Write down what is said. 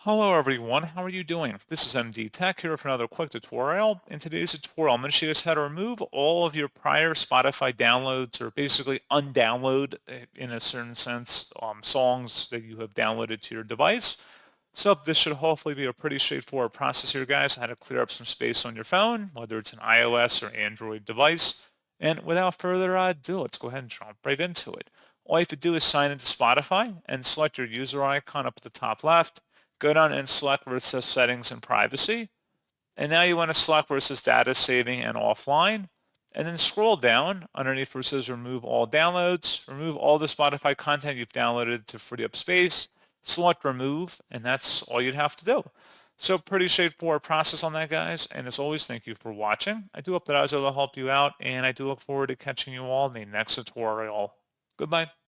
Hello everyone, how are you doing? This is MD Tech here for another quick tutorial. In today's tutorial, I'm going to show you guys how to remove all of your prior Spotify downloads, or basically undownload, in a certain sense, songs that you have downloaded to your device. So this should hopefully be a pretty straightforward process here, guys. How to clear up some space on your phone, whether it's an iOS or Android device. And without further ado, let's go ahead and jump right into it. All you have to do is sign into Spotify and select your user icon up at the top left. Go down and select where it says settings and privacy. And now you want to select where it says data saving and offline. And then scroll down underneath where it says remove all downloads. Remove all the Spotify content you've downloaded to free up space. Select remove, and that's all you'd have to do. So pretty straightforward process on that, guys. And as always, thank you for watching. I do hope that I was able to help you out, and I do look forward to catching you all in the next tutorial. Goodbye.